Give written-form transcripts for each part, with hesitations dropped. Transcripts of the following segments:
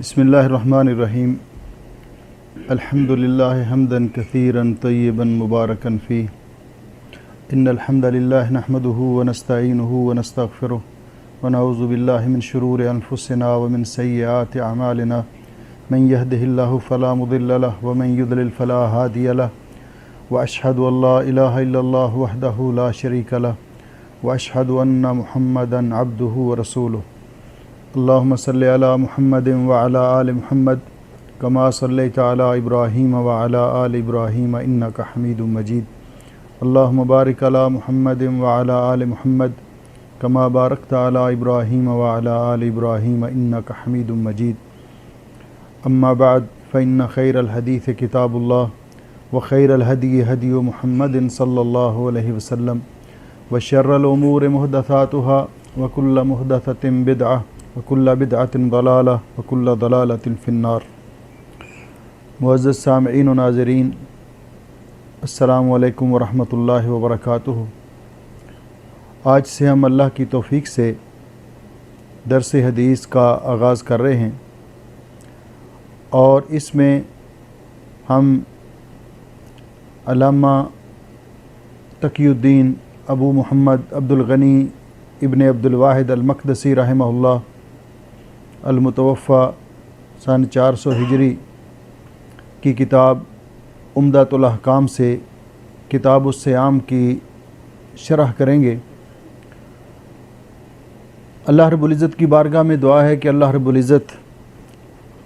بسم الله الرحمن الرحيم. الحمد لله حمدا كثيرا طيبا مباركا فيه. إن الحمد لله نحمده ونستعينه ونستغفره ونعوذ بالله من شرور أنفسنا ومن سيئات أعمالنا. من يهده الله فلا مضل له ومن يضلل فلا هادي له. وأشهد أن لا إله إلا الله وحده لا شريك له وأشهد أن محمدا عبده ورسوله. اللهم صل على محمد وعلى آل محمد كما صليت على إبراهيم وعلى آل إبراهيم إنك حميد مجيد. اللهم بارك على محمد وعلى آل محمد كما باركت على إبراهيم وعلى آل إبراهيم إنك حميد مجيد. أما بعد فإن خير الحديث كتاب الله وخير الهدي هدي محمد صلى الله عليه وسلم وشر الأمور محدثاتها وكل محدثة بدعة وكل بدعة ضلالة وكل ضلالة في النار. معزز سامعین و ناظرین، السلام علیکم ورحمۃ اللہ وبرکاتہ. آج سے ہم اللہ کی توفیق سے درس حدیث کا آغاز کر رہے ہیں، اور اس میں ہم علامہ تقی الدین ابو محمد عبد الغنی ابن عبد الواحد المقدسی رحمہ اللہ المتوفی سن 400 ہجری کی کتاب عمدۃ الاحکام سے کتاب الصیام کی شرح کریں گے. اللہ رب العزت کی بارگاہ میں دعا ہے کہ اللہ رب العزت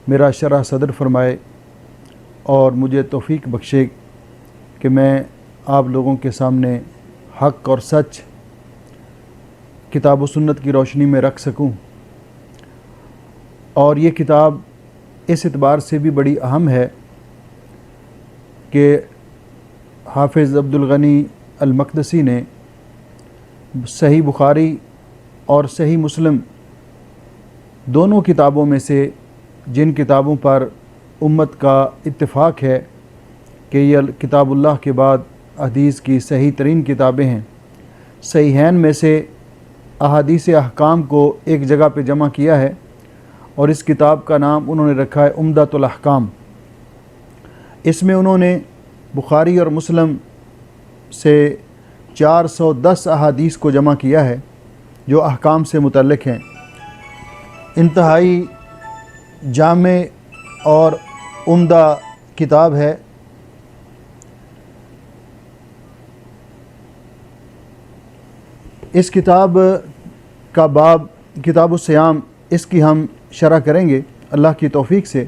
میرا شرح صدر فرمائے اور مجھے توفیق بخشے کہ میں آپ لوگوں کے سامنے حق اور سچ کتاب و سنت کی روشنی میں رکھ سکوں. اور یہ کتاب اس اعتبار سے بھی بڑی اہم ہے کہ حافظ عبد الغنی المقدسی نے صحیح بخاری اور صحیح مسلم دونوں کتابوں میں سے جن کتابوں پر امت کا اتفاق ہے کہ یہ کتاب اللہ کے بعد حدیث کی صحیح ترین کتابیں ہیں، صحیحین میں سے احادیث احکام کو ایک جگہ پہ جمع کیا ہے، اور اس کتاب کا نام انہوں نے رکھا ہے عمدۃ الاحکام. اس میں انہوں نے بخاری اور مسلم سے 410 احادیث کو جمع کیا ہے جو احکام سے متعلق ہیں. انتہائی جامع اور عمدہ کتاب ہے. اس کتاب کا باب کتاب الصیام، اس کی ہم شرح کریں گے اللہ کی توفیق سے.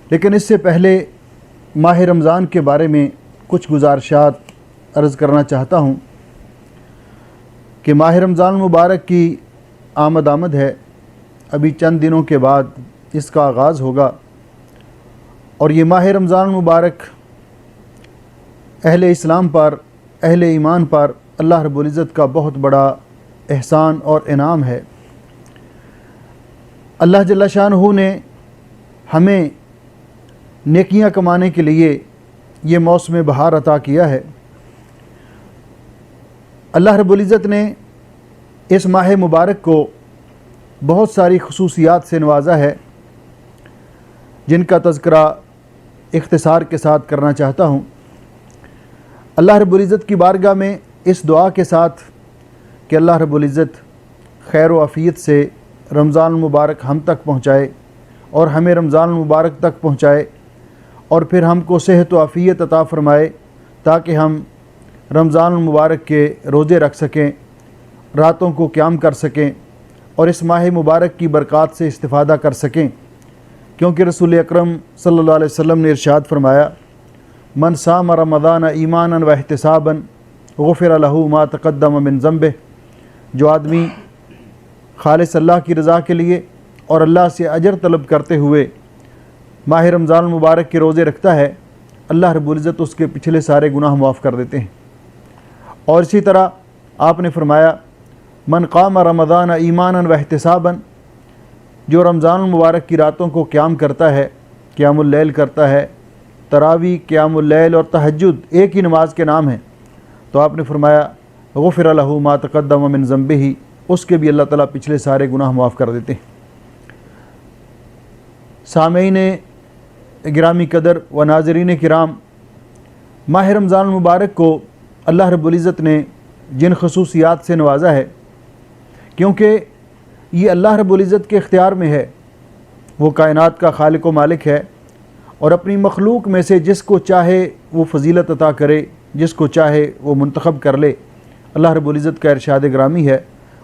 لیکن اس سے پہلے ماہ رمضان کے بارے میں کچھ گزارشات عرض کرنا چاہتا ہوں کہ ماہ رمضان مبارک کی آمد ہے. ابھی چند دنوں کے بعد اس کا آغاز ہوگا، اور یہ ماہ رمضان مبارک اہل اسلام پر، اہل ایمان پر اللہ رب العزت کا بہت بڑا احسان اور انعام ہے. اللہ جل شانہ نے ہمیں نیکیاں کمانے کے لیے یہ موسم بہار عطا کیا ہے. اللہ رب العزت نے اس ماہ مبارک کو بہت ساری خصوصیات سے نوازا ہے، جن کا تذکرہ اختصار کے ساتھ کرنا چاہتا ہوں. اللہ رب العزت کی بارگاہ میں اس دعا کے ساتھ کہ اللہ رب العزت خیر و عافیت سے رمضان المبارک ہم تک پہنچائے اور ہمیں رمضان المبارک تک پہنچائے، اور پھر ہم کو صحت و عافیت عطا فرمائے تاکہ ہم رمضان المبارک کے روزے رکھ سکیں، راتوں کو قیام کر سکیں اور اس ماہ مبارک کی برکات سے استفادہ کر سکیں. کیونکہ رسول اکرم صلی اللہ علیہ وسلم نے ارشاد فرمایا، من صام رمضان ایمانا و احتسابا غفر له ما تقدم من ذنبه. جو آدمی خالص اللہ کی رضا کے لیے اور اللہ سے اجر طلب کرتے ہوئے ماہ رمضان المبارک کے روزے رکھتا ہے، اللہ رب العزت اس کے پچھلے سارے گناہ معاف کر دیتے ہیں. اور اسی طرح آپ نے فرمایا، من قام رمضان ایمانا و احتسابا. جو رمضان المبارک کی راتوں کو قیام کرتا ہے، قیام اللیل کرتا ہے، تراویح، قیام اللیل اور تہجد ایک ہی نماز کے نام ہیں، تو آپ نے فرمایا غفر له ما تقدم من ذنبه. اس کے بھی اللہ تعالیٰ پچھلے سارے گناہ معاف کر دیتے ہیں. سامعین گرامی قدر و ناظرین کرام، ماہ رمضان المبارک کو اللہ رب العزت نے جن خصوصیات سے نوازا ہے، کیونکہ یہ اللہ رب العزت کے اختیار میں ہے، وہ کائنات کا خالق و مالک ہے، اور اپنی مخلوق میں سے جس کو چاہے وہ فضیلت عطا کرے، جس کو چاہے وہ منتخب کر لے۔ اللہ رب العزت کا ارشاد گرامی ہے،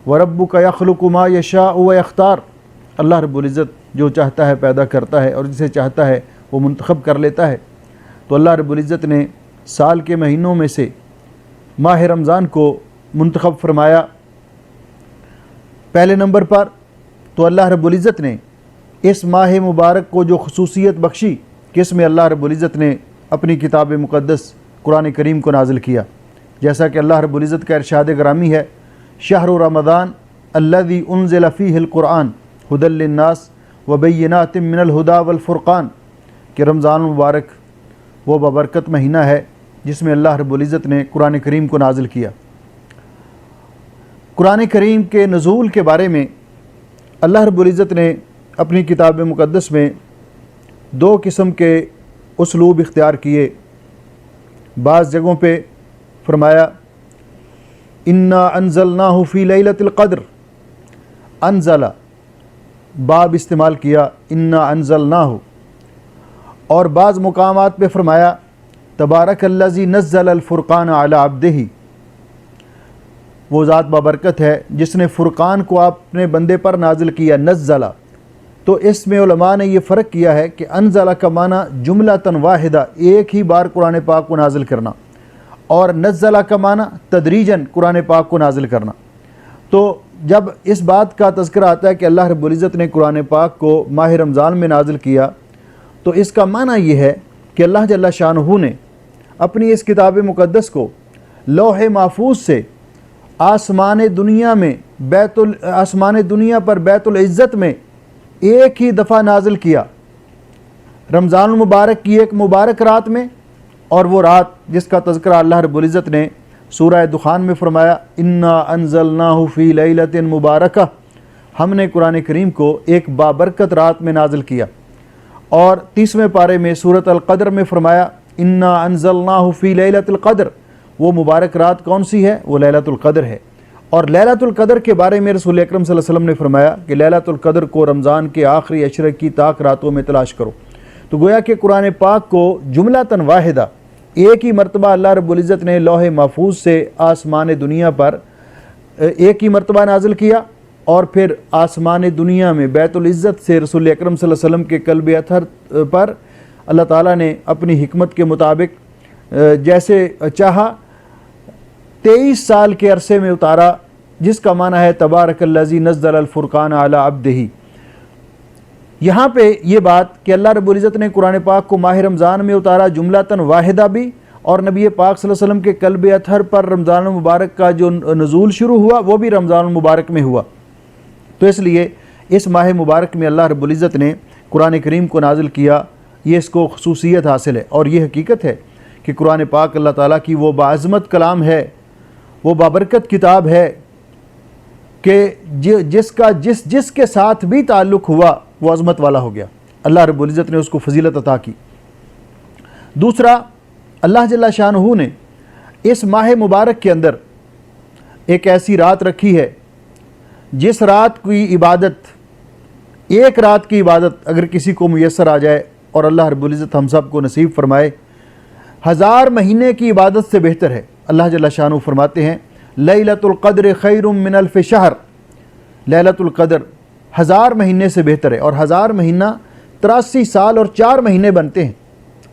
وَرَبُّكَ يَخْلُقُ مَا يَشَاءُ وَيَخْتَارُ۔ اللہ رب العزت جو چاہتا ہے پیدا کرتا ہے، اور جسے چاہتا ہے وہ منتخب کر لیتا ہے۔ تو اللہ رب العزت نے سال کے مہینوں میں سے ماہ رمضان کو منتخب فرمایا پہلے نمبر پر۔ تو اللہ رب العزت نے اس ماہ مبارک کو جو خصوصیت بخشی کہ اس میں اللہ رب العزت نے اپنی کتاب مقدس قرآن کریم کو نازل کیا، جیسا کہ اللہ رب العزت کا ارشاد گرامی ہے، شہر رمضان الذی انزل فیہ القرآن ھدی للناس وبینات من الہدی والفرقان، کہ رمضان مبارک وہ بابرکت مہینہ ہے جس میں اللہ رب العزت نے قرآن کریم کو نازل کیا۔ قرآن کریم کے نزول کے بارے میں اللہ رب العزت نے اپنی کتاب مقدس میں دو قسم کے اسلوب اختیار کیے۔ بعض جگہوں پہ فرمایا انا انزلناہ فی لیلۃ القدر، انزل باب استعمال کیا انا انزلناہ، اور بعض مقامات پہ فرمایا تبارک الذی نزل الفرقان علی عبدہ، وہ ذات بابرکت ہے جس نے فرقان کو اپنے بندے پر نازل کیا، نزلہ۔ تو اس میں علماء نے یہ فرق کیا ہے کہ انزلہ کا معنی جملۃ واحدہ، ایک ہی بار قرآن پاک کو نازل کرنا، اور نزلہ کا معنی تدریجاً قرآن پاک کو نازل کرنا۔ تو جب اس بات کا تذکرہ آتا ہے کہ اللہ رب العزت نے قرآن پاک کو ماہ رمضان میں نازل کیا، تو اس کا معنی یہ ہے کہ اللہ جل شانہ نے اپنی اس کتاب مقدس کو لوح محفوظ سے آسمان دنیا پر بیت العزت میں ایک ہی دفعہ نازل کیا، رمضان المبارک کی ایک مبارک رات میں، اور وہ رات جس کا تذکرہ اللہ رب العزت نے سورہ دخان میں فرمایا انا انزلناہ فی لیلۃ مبارکہ، ہم نے قرآن کریم کو ایک بابرکت رات میں نازل کیا۔ اور 30ویں پارے میں سورۃ القدر میں فرمایا انا انزلناہ فی لیلۃ القدر، وہ مبارک رات کون سی ہے؟ وہ لیلۃ القدر ہے۔ اور لیلۃ القدر کے بارے میں رسول اکرم صلی اللہ علیہ وسلم نے فرمایا کہ لیلۃ القدر کو رمضان کے آخری عشرے کی طاق راتوں میں تلاش کرو۔ تو گویا کہ قرآن پاک کو جملۃ واحدہ ایک ہی مرتبہ اللہ رب العزت نے لوح محفوظ سے آسمان دنیا پر ایک ہی مرتبہ نازل کیا، اور پھر آسمان دنیا میں بیت العزت سے رسول اکرم صلی اللہ علیہ وسلم کے قلب اطہر پر اللہ تعالیٰ نے اپنی حکمت کے مطابق جیسے چاہا 23 سال کے عرصے میں اتارا، جس کا معنی ہے تبارک الذی نزل الفرقان علی عبدہ۔ یہاں پہ یہ بات کہ اللہ رب العزت نے قرآن پاک کو ماہ رمضان میں اتارا جملۃ واحدہ بھی، اور نبی پاک صلی اللہ علیہ وسلم کے قلب اطہر پر رمضان المبارک کا جو نزول شروع ہوا وہ بھی رمضان المبارک میں ہوا۔ تو اس لیے اس ماہ مبارک میں اللہ رب العزت نے قرآن کریم کو نازل کیا، یہ اس کو خصوصیت حاصل ہے۔ اور یہ حقیقت ہے کہ قرآن پاک اللہ تعالیٰ کی وہ باعظمت کلام ہے، وہ بابرکت کتاب ہے کہ جس کا جس کے ساتھ بھی تعلق ہوا وہ عظمت والا ہو گیا، اللہ رب العزت نے اس کو فضیلت عطا کی۔ دوسرا، اللہ جل شانہ نے اس ماہ مبارک کے اندر ایک ایسی رات رکھی ہے جس رات کی عبادت، ایک رات کی عبادت اگر کسی کو میسر آ جائے، اور اللہ رب العزت ہم سب کو نصیب فرمائے، 1000 مہینے کی عبادت سے بہتر ہے۔ اللہ جل شانہ فرماتے ہیں لیلۃ القدر خیر من الف شہر، لیلۃ القدر 1000 مہینے سے بہتر ہے، اور 1000 مہینہ 83 سال اور 4 مہینے بنتے ہیں۔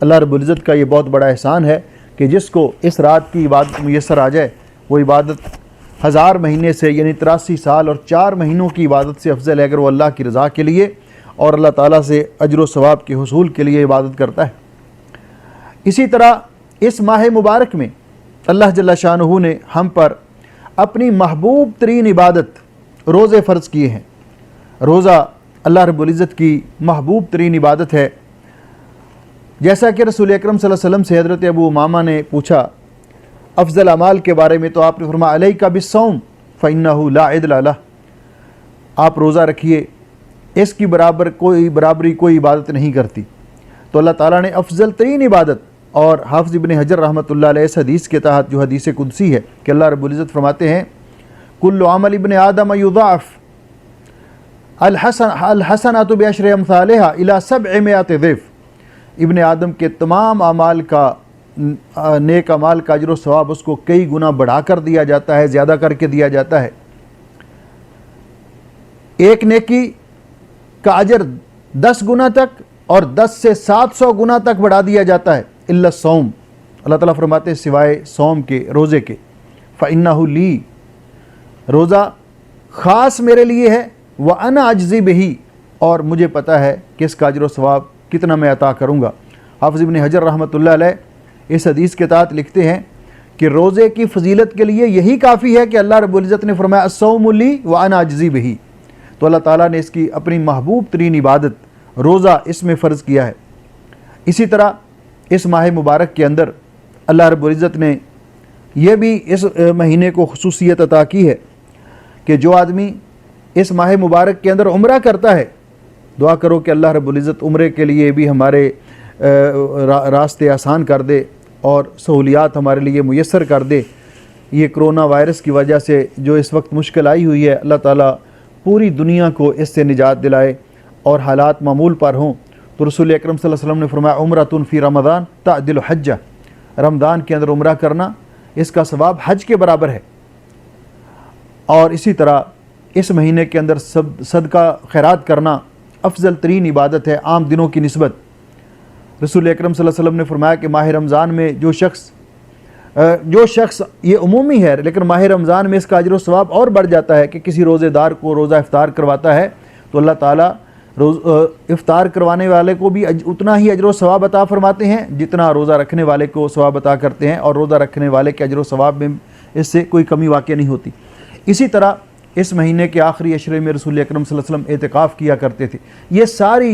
اللہ رب العزت کا یہ بہت بڑا احسان ہے کہ جس کو اس رات کی عبادت میسر آ جائے، وہ عبادت 1000 مہینے سے یعنی 83 سال اور 4 مہینوں کی عبادت سے افضل ہے اگر وہ اللہ کی رضا کے لیے اور اللہ تعالیٰ سے اجر و ثواب کے حصول کے لیے عبادت کرتا ہے۔ اسی طرح اس ماہ مبارک میں اللہ جل شانہ نے ہم پر اپنی محبوب ترین عبادت روزے فرض کیے ہیں۔ روزہ اللہ رب العزت کی محبوب ترین عبادت ہے، جیسا کہ رسول اکرم صلی اللہ علیہ وسلم سے حضرت ابو امامہ نے پوچھا افضل اعمال کے بارے میں، تو آپ نے فرمایا علیک بالصوم فإنہ لا عدل لہ، آپ روزہ رکھیے، اس کی برابری کوئی عبادت نہیں کرتی۔ تو اللہ تعالیٰ نے افضل ترین عبادت، اور حافظ ابن حجر رحمۃ اللہ علیہ اس حدیث کے تحت جو حدیث قدسی ہے کہ اللہ رب العزت فرماتے ہیں کل عمل ابن آدم یضاعف الحسنات بعشر امثالها الى 700 ضعف، ابن آدم کے تمام اعمال کا نیک اعمال کا اجر و ثواب اس کو کئی گنا بڑھا کر دیا جاتا ہے، زیادہ کر کے دیا جاتا ہے۔ ایک نیکی کا اجر 10 گنا تک اور 10 سے 700 گنا تک بڑھا دیا جاتا ہے، الا الصوم، اللہ تعالیٰ فرماتے ہیں سوائے صوم کے، روزے کے، فإنہ لی، روزہ خاص میرے لیے ہے، وَأَنَا أَجْزِي بِهِ، اور مجھے پتہ ہے کہ اس کا اجر و ثواب کتنا میں عطا کروں گا۔ حافظ ابن حجر رحمۃ اللہ علیہ اس حدیث کے تحت لکھتے ہیں کہ روزے کی فضیلت کے لیے یہی کافی ہے کہ اللہ رب العزت نے فرمایا الصوم لی وَأَنَا أَجْزِي بِهِ، تو اللہ تعالیٰ نے اس کی اپنی محبوب ترین عبادت روزہ اس میں فرض کیا ہے۔ اسی طرح اس ماہ مبارک کے اندر اللہ رب العزت نے یہ بھی اس مہینے کو خصوصیت عطا کی ہے کہ جو آدمی اس ماہ مبارک کے اندر عمرہ کرتا ہے، دعا کرو کہ اللہ رب العزت عمرے کے لیے بھی ہمارے راستے آسان کر دے اور سہولیات ہمارے لیے میسر کر دے۔ یہ کرونا وائرس کی وجہ سے جو اس وقت مشکل آئی ہوئی ہے، اللہ تعالیٰ پوری دنیا کو اس سے نجات دلائے اور حالات معمول پر ہوں۔ تو رسول اکرم صلی اللہ علیہ وسلم نے فرمایا عمرۃ فی رمضان تعدل حجہ، رمضان کے اندر عمرہ کرنا اس کا ثواب حج کے برابر ہے۔ اور اسی طرح اس مہینے کے اندر صدقہ خیرات کرنا افضل ترین عبادت ہے عام دنوں کی نسبت۔ رسول اکرم صلی اللہ علیہ وسلم نے فرمایا کہ ماہ رمضان میں جو شخص یہ عمومی ہے لیکن ماہ رمضان میں اس کا اجر و ثواب اور بڑھ جاتا ہے کہ کسی روزے دار کو روزہ افطار کرواتا ہے تو اللہ تعالیٰ افطار کروانے والے کو بھی اتنا ہی اجر و ثواب عطا فرماتے ہیں جتنا روزہ رکھنے والے کو ثواب عطا کرتے ہیں، اور روزہ رکھنے والے کے اجر و ثواب میں اس سے کوئی کمی واقع نہیں ہوتی۔ اسی طرح اس مہینے کے آخری عشرے میں رسول اکرم صلی اللہ علیہ وسلم اعتکاف کیا کرتے تھے۔ یہ ساری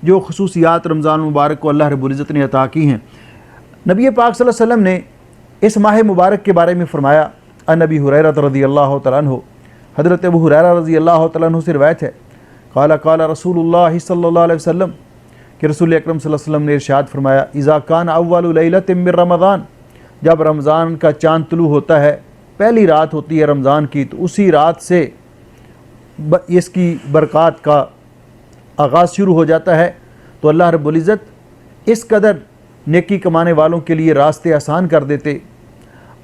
جو خصوصیات رمضان مبارک کو اللہ رب العزت نے عطا کی ہیں۔ نبی پاک صلی اللہ علیہ وسلم نے اس ماہ مبارک کے بارے میں فرمایا، عن ابی ہریرہ رضی اللہ تعالیٰ عنہ، حضرت ابو ہریرہ رضی اللہ تعالیٰ عنہ سے روایت ہے، قال قال رسول اللہ صلی اللہ علیہ وسلم، کہ رسول اکرم صلی اللہ علیہ وسلم نے ارشاد فرمایا اذا کان اول لیلۃ من رمضان، جب رمضان کا چاند طلوع ہوتا ہے، پہلی رات ہوتی ہے رمضان کی، تو اسی رات سے اس کی برکات کا آغاز شروع ہو جاتا ہے، تو اللہ رب العزت اس قدر نیکی کمانے والوں کے لیے راستے آسان کر دیتے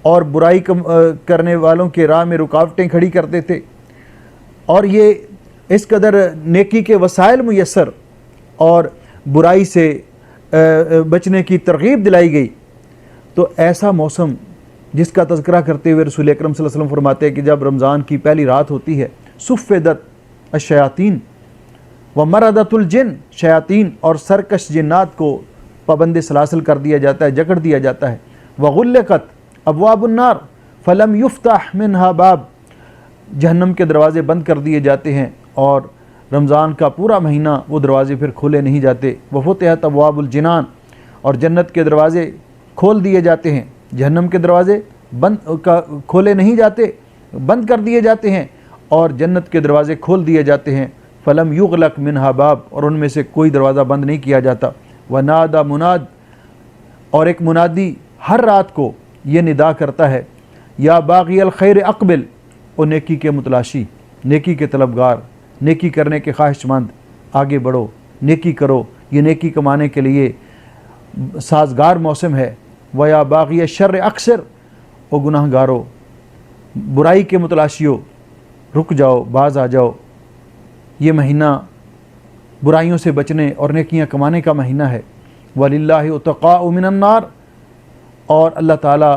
اور برائی کرنے والوں کے راہ میں رکاوٹیں کھڑی کر دیتے، اور یہ اس قدر نیکی کے وسائل میسر اور برائی سے بچنے کی ترغیب دلائی گئی۔ تو ایسا موسم جس کا تذکرہ کرتے ہوئے رسول اکرم صلی اللہ علیہ وسلم فرماتے ہیں کہ جب رمضان کی پہلی رات ہوتی ہے، صفدت الشیاطین ومردت الجن، شیاطین اور سرکش جنات کو پابند سلاسل کر دیا جاتا ہے، جکڑ دیا جاتا ہے، وغلقت ابواب النار فلم یفتح منہا باب، جہنم کے دروازے بند کر دیے جاتے ہیں اور رمضان کا پورا مہینہ وہ دروازے پھر کھولے نہیں جاتے، وفتحت ابواب الجنان، اور جنت کے دروازے کھول دیے جاتے ہیں، جہنم کے دروازے کھولے نہیں جاتے، بند کر دیے جاتے ہیں اور جنت کے دروازے کھول دیے جاتے ہیں، فلم یغلق منہا باب، اور ان میں سے کوئی دروازہ بند نہیں کیا جاتا، ونادى مناد، اور ایک منادی ہر رات کو یہ ندا کرتا ہے، یا باغی الخیر اقبل، او نیکی کے متلاشی، نیکی کے طلبگار، نیکی کرنے کے خواہش مند، آگے بڑھو، نیکی کرو، یہ نیکی کمانے کے لیے سازگار موسم ہے، ویا باغی الشر اکثر، او گناہ گارو، برائی کے متلاشیو، رک جاؤ، باز آ جاؤ، یہ مہینہ برائیوں سے بچنے اور نیکیاں کمانے کا مہینہ ہے، وَلِلَّهِ عُتَقَاءُ مِنَ النَّارِ، اور اللہ تعالیٰ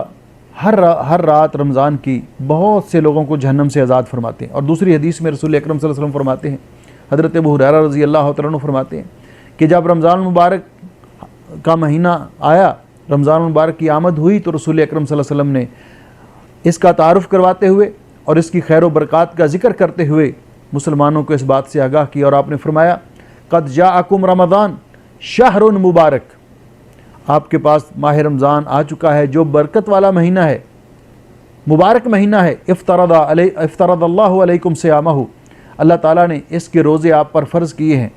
ہر رات رمضان کی بہت سے لوگوں کو جہنم سے آزاد فرماتے ہیں۔ اور دوسری حدیث میں رسول اکرم صلی اللہ علیہ وسلم فرماتے ہیں، حضرت ابو ہریرہ رضی اللہ تعالیٰ عنہ فرماتے ہیں کہ جب رمضان المبارک کا مہینہ آیا، رمضان المبارک کی آمد ہوئی، تو رسول اکرم صلی اللہ علیہ وسلم نے اس کا تعارف کرواتے ہوئے اور اس کی خیر و برکات کا ذکر کرتے ہوئے مسلمانوں کو اس بات سے آگاہ کیا، اور آپ نے فرمایا قد جاءکم رمضان شہر مبارک، آپ کے پاس ماہ رمضان آ چکا ہے جو برکت والا مہینہ ہے، مبارک مہینہ ہے، افترض اللہ علیکم صیامہ، اللہ تعالیٰ نے اس کے روزے آپ پر فرض کیے ہیں۔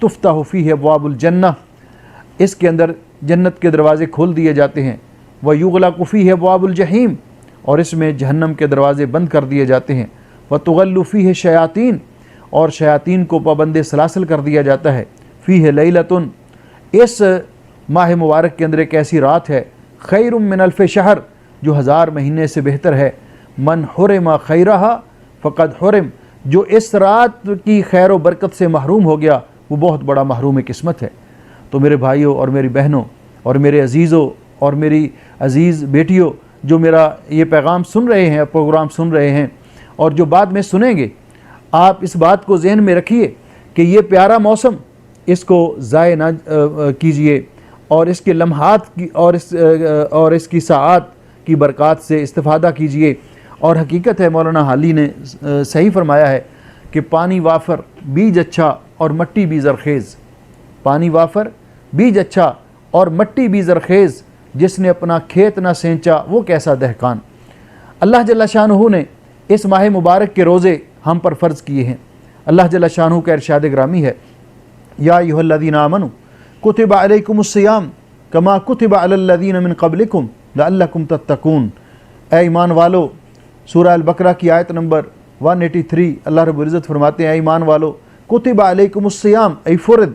تفتح فیہ ابواب الجنہ، اس کے اندر جنت کے دروازے کھول دیے جاتے ہیں۔ ویغلق فیہ ابواب الجحیم، اور اس میں جہنم کے دروازے بند کر دیے جاتے ہیں۔ وتغل فیہ الشیاطین، اور شیاطین کو پابند سلاسل کر دیا جاتا ہے۔ فیہ لیلۃ، اس ماہ مبارک کے اندر ایک ایسی رات ہے، خیر من الف شہر، جو 1000 مہینے سے بہتر ہے۔ من حرم خیرہا فقد حرم، جو اس رات کی خیر و برکت سے محروم ہو گیا وہ بہت بڑا محروم قسمت ہے۔ تو میرے بھائیوں اور میری بہنوں اور میرے عزیزوں اور میری عزیز بیٹیوں جو میرا یہ پیغام سن رہے ہیں، پروگرام سن رہے ہیں اور جو بعد میں سنیں گے، آپ اس بات کو ذہن میں رکھیے کہ یہ پیارا موسم، اس کو ضائع نہ کیجیے، اور اس کے لمحات کی اور اس کی ساعات کی برکات سے استفادہ کیجیے۔ اور حقیقت ہے، مولانا حالی نے صحیح فرمایا ہے کہ پانی وافر بیج اچھا اور مٹی بھی زرخیز، پانی وافر بیج اچھا اور مٹی بھی زرخیز، جس نے اپنا کھیت نہ سینچا وہ کیسا دہقان۔ اللہ جل شانہ نے اس ماہ مبارک کے روزے ہم پر فرض کیے ہیں۔ اللہ جل شانہ کا ارشاد گرامی ہے، یا ایھا الذین آمنوا کتب علیکم الصیام کما کتب علی الذین من قبلکم لعلکم تتقون۔ اے ایمان والو، سورہ البقرہ کی آیت نمبر 183، اللہ رب العزت فرماتے ہیں، اے ایمان والو، کتب علیکم الصیام، ای فرض،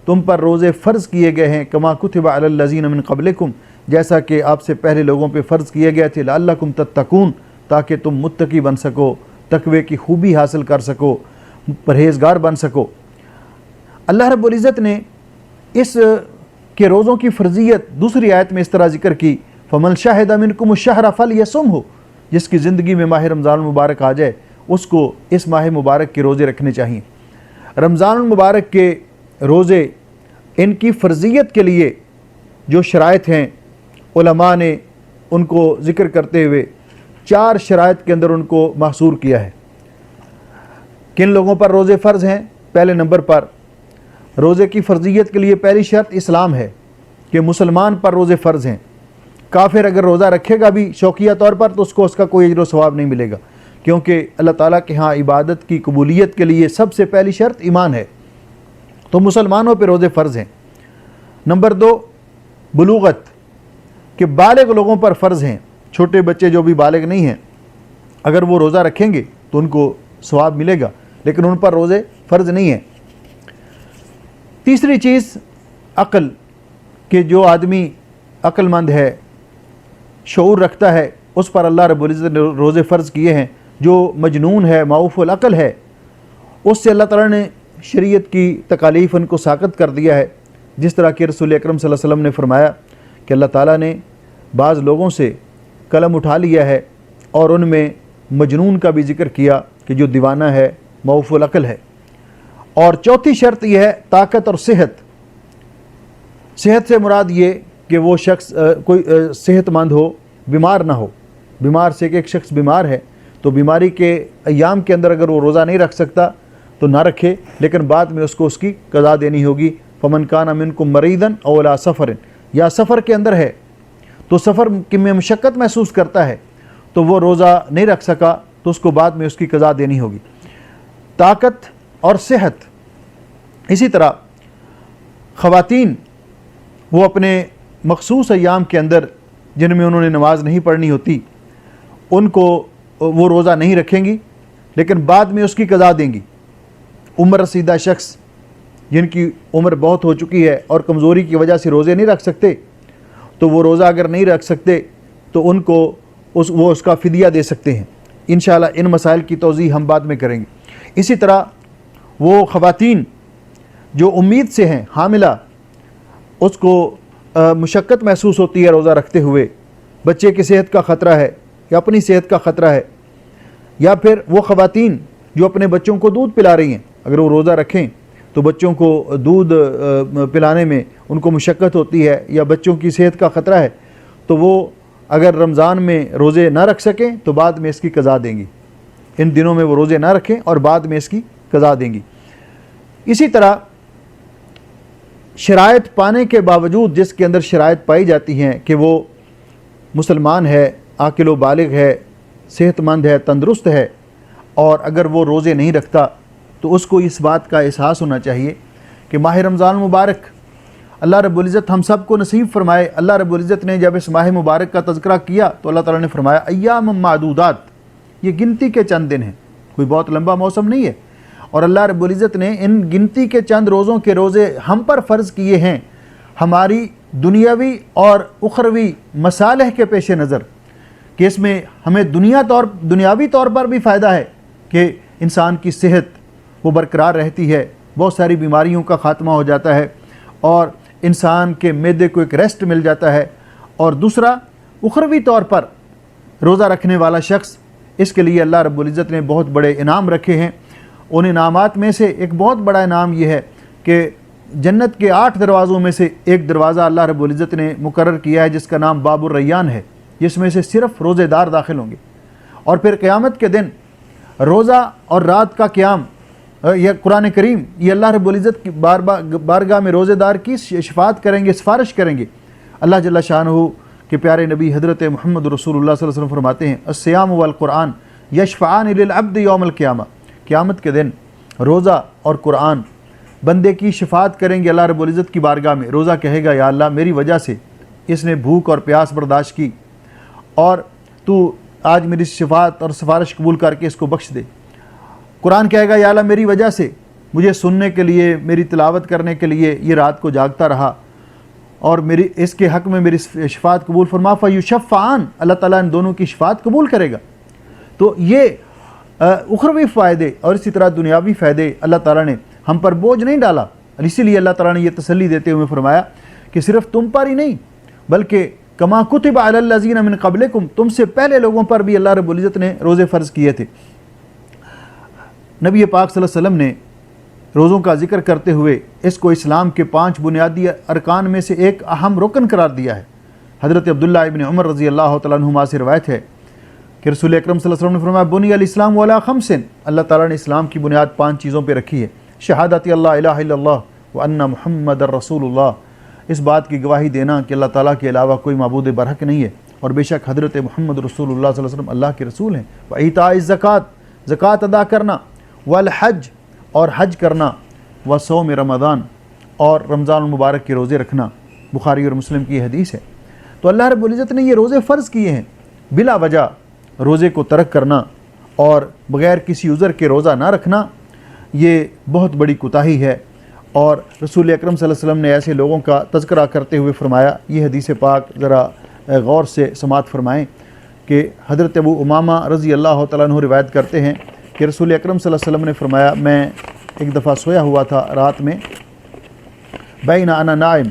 تم پر روزے فرض کیے گئے ہیں، کما کتب علی الذین من قبلکم، جیسا کہ آپ سے پہلے لوگوں پہ فرض کیے گئے تھے، لعلکم تتقون، تاکہ تم متقی بن سکو، تقوی کی خوبی حاصل کر سکو، پرہیزگار بن سکو۔ اللہ رب العزت نے اس کے روزوں کی فرضیت دوسری آیت میں اس طرح ذکر کی، فَمَنْ شَهِدَ مِنْكُمُ الشَّهْرَ فَلْيَصُمْهُ، جس کی زندگی میں ماہ رمضان المبارک آ جائے اس کو اس ماہ مبارک کے روزے رکھنے چاہئیں۔ رمضان المبارک کے روزے، ان کی فرضیت کے لیے جو شرائط ہیں، علماء نے ان کو ذکر کرتے ہوئے 4 شرائط کے اندر ان کو محصور کیا ہے۔ کن لوگوں پر روزے فرض ہیں؟ پہلے نمبر پر روزے کی فرضیت کے لیے پہلی شرط اسلام ہے کہ مسلمان پر روزے فرض ہیں۔ کافر اگر روزہ رکھے گا بھی شوقیہ طور پر تو اس کو اس کا کوئی اجر و ثواب نہیں ملے گا، کیونکہ اللہ تعالیٰ کے ہاں عبادت کی قبولیت کے لیے سب سے پہلی شرط ایمان ہے۔ تو مسلمانوں پہ روزے فرض ہیں۔ نمبر 2 بلوغت، کہ بالغ لوگوں پر فرض ہیں۔ چھوٹے بچے جو بھی بالغ نہیں ہیں، اگر وہ روزہ رکھیں گے تو ان کو ثواب ملے گا، لیکن ان پر روزے فرض نہیں ہیں۔ تیسری چیز عقل، کہ جو آدمی عقل مند ہے، شعور رکھتا ہے، اس پر اللہ رب العزت نے روزے فرض کیے ہیں۔ جو مجنون ہے، معوف العقل ہے، اس سے اللہ تعالیٰ نے شریعت کی تکالیف ان کو ساقط کر دیا ہے، جس طرح کہ رسول اکرم صلی اللہ علیہ وسلم نے فرمایا کہ اللہ تعالیٰ نے بعض لوگوں سے قلم اٹھا لیا ہے اور ان میں مجنون کا بھی ذکر کیا کہ جو دیوانہ ہے، معوف العقل ہے۔ اور چوتھی شرط یہ ہے طاقت اور صحت۔ صحت سے مراد یہ کہ وہ شخص کوئی صحت مند ہو، بیمار نہ ہو۔ بیمار سے کہ ایک شخص بیمار ہے تو بیماری کے ایام کے اندر اگر وہ روزہ نہیں رکھ سکتا تو نہ رکھے، لیکن بعد میں اس کو اس کی قضا دینی ہوگی۔ فمن کان منکم مریضا او علی سفر، یا سفر کے اندر ہے تو سفر میں مشقت محسوس کرتا ہے تو وہ روزہ نہیں رکھ سکا تو اس کو بعد میں اس کی قضا دینی ہوگی۔ طاقت اور صحت۔ اسی طرح خواتین، وہ اپنے مخصوص ایام کے اندر جن میں انہوں نے نماز نہیں پڑھنی ہوتی، ان کو وہ روزہ نہیں رکھیں گی، لیکن بعد میں اس کی قضا دیں گی۔ عمر رسیدہ شخص جن کی عمر بہت ہو چکی ہے اور کمزوری کی وجہ سے روزے نہیں رکھ سکتے، تو وہ روزہ اگر نہیں رکھ سکتے تو ان کو وہ اس کا فدیہ دے سکتے ہیں۔ انشاءاللہ ان مسائل کی توضیح ہم بعد میں کریں گے۔ اسی طرح وہ خواتین جو امید سے ہیں، حاملہ، اس کو مشقت محسوس ہوتی ہے روزہ رکھتے ہوئے، بچے کی صحت کا خطرہ ہے یا اپنی صحت کا خطرہ ہے، یا پھر وہ خواتین جو اپنے بچوں کو دودھ پلا رہی ہیں، اگر وہ روزہ رکھیں تو بچوں کو دودھ پلانے میں ان کو مشقت ہوتی ہے یا بچوں کی صحت کا خطرہ ہے، تو وہ اگر رمضان میں روزے نہ رکھ سکیں تو بعد میں اس کی قضا دیں گی۔ ان دنوں میں وہ روزے نہ رکھیں اور بعد میں اس کی قضا دیں گی۔ اسی طرح شرائط پانے کے باوجود، جس کے اندر شرائط پائی جاتی ہیں کہ وہ مسلمان ہے، عاقل و بالغ ہے، صحت مند ہے، تندرست ہے، اور اگر وہ روزے نہیں رکھتا تو اس کو اس بات کا احساس ہونا چاہیے کہ ماہ رمضان مبارک اللہ رب العزت ہم سب کو نصیب فرمائے۔ اللہ رب العزت نے جب اس ماہ مبارک کا تذکرہ کیا تو اللہ تعالیٰ نے فرمایا ایام معدودات، یہ گنتی کے چند دن ہیں، کوئی بہت لمبا موسم نہیں ہے، اور اللہ رب العزت نے ان گنتی کے چند روزوں کے روزے ہم پر فرض کیے ہیں ہماری دنیاوی اور اخروی مصالح کے پیش نظر، کہ اس میں ہمیں دنیاوی طور پر بھی فائدہ ہے کہ انسان کی صحت وہ برقرار رہتی ہے، بہت ساری بیماریوں کا خاتمہ ہو جاتا ہے اور انسان کے معدے کو ایک ریسٹ مل جاتا ہے، اور دوسرا اخروی طور پر روزہ رکھنے والا شخص اس کے لیے اللہ رب العزت نے بہت بڑے انعام رکھے ہیں۔ ان انعامات میں سے ایک بہت بڑا انعام یہ ہے کہ جنت کے 8 دروازوں میں سے ایک دروازہ اللہ رب العزت نے مقرر کیا ہے جس کا نام باب الریان ہے، جس میں سے صرف روزے دار داخل ہوں گے، اور پھر قیامت کے دن روزہ اور رات کا قیام، یہ قرآن کریم یہ اللہ رب العزت کی بارگاہ میں روزے دار کی شفاعت کریں گے، سفارش کریں گے۔ اللہ جل شانہ کے پیارے نبی حضرت محمد رسول اللہ صلی اللہ علیہ وسلم فرماتے ہیں الصیام والقرآن یشفعان للعبد یوم القیامہ، قیامت کے دن روزہ اور قرآن بندے کی شفاعت کریں گے اللہ رب العزت کی بارگاہ میں۔ روزہ کہے گا یا اللہ میری وجہ سے اس نے بھوک اور پیاس برداشت کی اور تو آج میری شفاعت اور سفارش قبول کر کے اس کو بخش دے۔ قرآن کہے گا یا اللہ میری وجہ سے مجھے سننے کے لیے، میری تلاوت کرنے کے لیے یہ رات کو جاگتا رہا اور میری اس کے حق میں میری شفاعت قبول فرما، فیشفعان، اللہ تعالیٰ ان دونوں کی شفاعت قبول کرے گا۔ تو یہ اخروی فائدے اور اسی طرح دنیاوی فائدے اللہ تعالیٰ نے ہم پر بوجھ نہیں ڈالا، اور اسی لیے اللہ تعالیٰ نے یہ تسلی دیتے ہوئے فرمایا کہ صرف تم پر ہی نہیں بلکہ کما کتب علی الذین من قبلکم، تم سے پہلے لوگوں پر بھی اللہ رب العزت نے روزے فرض کیے تھے۔ نبی پاک صلی اللہ علیہ وسلم نے روزوں کا ذکر کرتے ہوئے اس کو اسلام کے 5 بنیادی ارکان میں سے ایک اہم رکن قرار دیا ہے۔ حضرت عبداللہ ابن عمر رضی اللہ تعالیٰ عنہما سے روایت ہے کہ رسول اکرم صلی اللہ علیہ وسلم نے فرمایا بنی الاسلام علی 5، اللہ تعالیٰ نے اسلام کی بنیاد 5 چیزوں پہ رکھی ہے۔ شہادت اللہ الہ الا اللہ وان محمد رسول اللہ، اس بات کی گواہی دینا کہ اللہ تعالیٰ کے علاوہ کوئی معبود برحق نہیں ہے اور بے شک حضرت محمد رسول اللہ صلی اللہ علیہ وسلم اللہ کے رسول ہیں۔ وایتاء الزکوٰۃ، زکوٰۃ ادا کرنا، والحج، اور حج کرنا، وصوم رمضان، اور رمضان المبارک کے روزے رکھنا، بخاری اور مسلم کی حدیث ہے۔ تو اللہ رب العزت نے یہ روزے فرض کیے ہیں، بلا وجہ روزے کو ترک کرنا اور بغیر کسی عذر کے روزہ نہ رکھنا یہ بہت بڑی کوتاہی ہے، اور رسول اکرم صلی اللہ علیہ وسلم نے ایسے لوگوں کا تذکرہ کرتے ہوئے فرمایا، یہ حدیث پاک ذرا غور سے سماعت فرمائیں کہ حضرت ابو امامہ رضی اللہ تعالیٰ عنہ روایت کرتے ہیں کہ رسول اکرم صلی اللہ علیہ وسلم نے فرمایا میں ایک دفعہ سویا ہوا تھا رات میں، بین انا نائم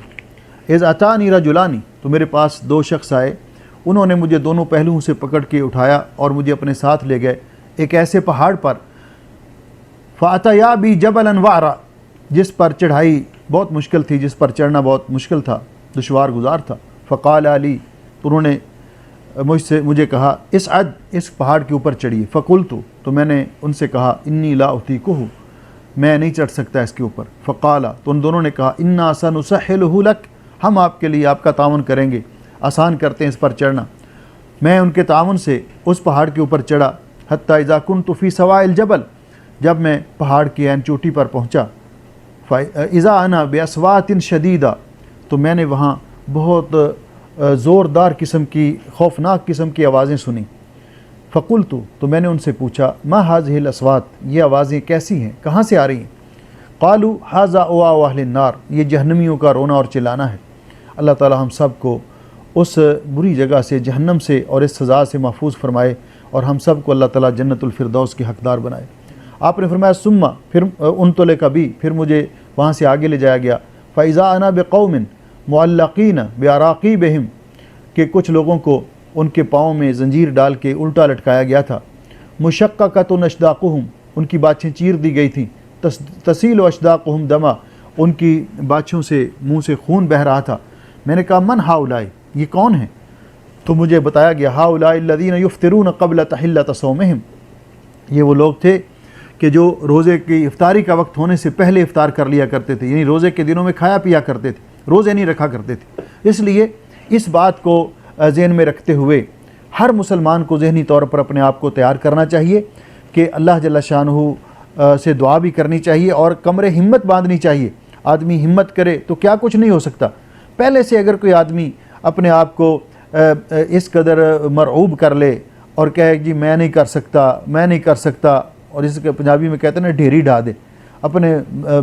اذ اتانی رجلانی، تو میرے پاس 2 شخص آئے، انہوں نے مجھے دونوں پہلوؤں سے پکڑ کے اٹھایا اور مجھے اپنے ساتھ لے گئے ایک ایسے پہاڑ پر، فاتیا بی جبلا وعرا، جس پر چڑھائی بہت مشکل تھی، جس پر چڑھنا بہت مشکل تھا، دشوار گزار تھا۔ فقال علی، تو انہوں نے مجھے کہا اسعد، اس پہاڑ کے اوپر چڑھیے۔ فقلت، تو میں نے ان سے کہا انی لا اطیقہ، میں نہیں چڑھ سکتا اس کے اوپر۔ فقال، تو ان دونوں نے کہا انا سنسہلہ لک، ہم آپ کے لیے آپ کا تعاون کریں گے، آسان کرتے ہیں اس پر چڑھنا۔ میں ان کے تعاون سے اس پہاڑ کے اوپر چڑھا، حتی اذا کنت فی سواء الجبل، جب میں پہاڑ کی عین چوٹی پر پہنچا، اذا انا باصوات شدیدہ، تو میں نے وہاں بہت زوردار قسم کی، خوفناک قسم کی آوازیں سنیں۔ فقلت، تو میں نے ان سے پوچھا ما هذه الاصوات، یہ آوازیں کیسی ہیں، کہاں سے آ رہی ہیں؟ قالوا هذا اواء اہل النار، یہ جہنمیوں کا رونا اور چلانا ہے۔ اللہ تعالی ہم سب کو اس بری جگہ سے، جہنم سے اور اس سزا سے محفوظ فرمائے، اور ہم سب کو اللہ تعالی جنت الفردوس کے حقدار بنائے۔ آپ نے فرمایا ثم، پھر انطلق بی، پھر مجھے وہاں سے آگے لے جایا گیا، فاذا انا بقوم معلقین باراقیبہم، کہ کچھ لوگوں کو ان کے پاؤں میں زنجیر ڈال کے الٹا لٹکایا گیا تھا، مشققۃ اشداقہم، ان کی باچھیں چیر دی گئی تھیں، تسیل اشداقہم دما، ان کی باچھوں سے منہ سے خون بہہ رہا تھا۔ میں نے کہا من ہؤلاء، یہ کون ہیں؟ تو مجھے بتایا گیا ہؤلاء الذین یفطرون قبل تحلۃ صومہم، یہ وہ لوگ تھے کہ جو روزے کی افطاری کا وقت ہونے سے پہلے افطار کر لیا کرتے تھے، یعنی روزے کے دنوں میں کھایا پیا کرتے تھے، روزے نہیں رکھا کرتے تھے۔ اس لیے اس بات کو ذہن میں رکھتے ہوئے ہر مسلمان کو ذہنی طور پر اپنے آپ کو تیار کرنا چاہیے کہ اللہ جل شانہ سے دعا بھی کرنی چاہیے اور کمر ہمت باندھنی چاہیے. آدمی ہمت کرے تو کیا کچھ نہیں ہو سکتا. پہلے سے اگر کوئی آدمی اپنے آپ کو اس قدر مرعوب کر لے اور کہے جی میں نہیں کر سکتا, اور اس کے پنجابی میں کہتے ہیں نا ڈھیری ڈھا دے, اپنے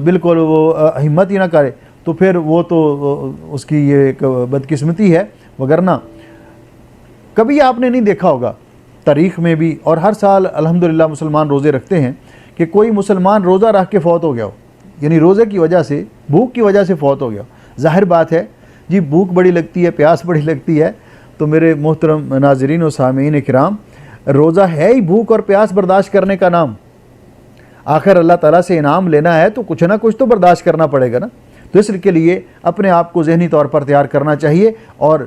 بالکل وہ ہمت ہی نہ کرے, تو پھر وہ تو اس کی یہ ایک بدقسمتی ہے. وگرنہ کبھی آپ نے نہیں دیکھا ہوگا تاریخ میں بھی, اور ہر سال الحمدللہ مسلمان روزے رکھتے ہیں, کہ کوئی مسلمان روزہ رکھ کے فوت ہو گیا ہو, یعنی روزے کی وجہ سے, بھوک کی وجہ سے فوت ہو گیا ہو. ظاہر بات ہے جی بھوک بڑی لگتی ہے, پیاس بڑی لگتی ہے, تو میرے محترم ناظرین و سامعین کرام, روزہ ہے ہی بھوک اور پیاس برداشت کرنے کا نام. آخر اللہ تعالیٰ سے انعام لینا ہے تو کچھ نہ کچھ تو برداشت کرنا پڑے گا نا. تو اس کے لیے اپنے آپ کو ذہنی طور پر تیار کرنا چاہیے, اور